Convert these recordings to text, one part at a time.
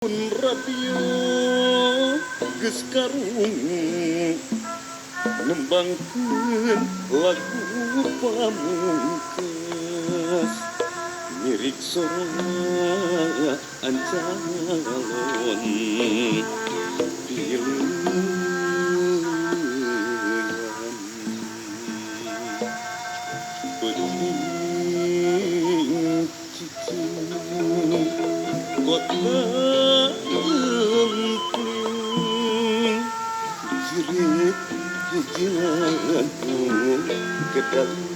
Pun radio geus karung nembangkeun lagu pamungkas mirip soraya ancalon piluyan peuting cicing kota empling jirit hijinganku kedali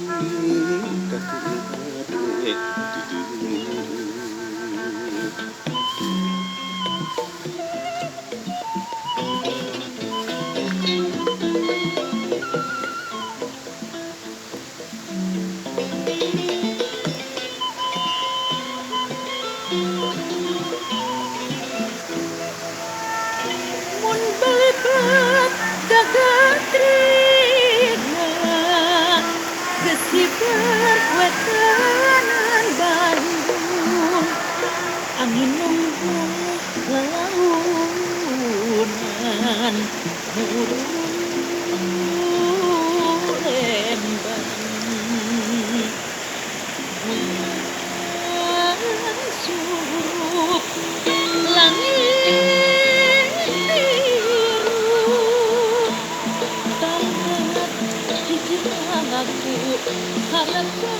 kakade Mun balibat gagatrina gesibar wetanan Bandung angin nembung lelaunan murembang surup langit biru tanah hiji aku harap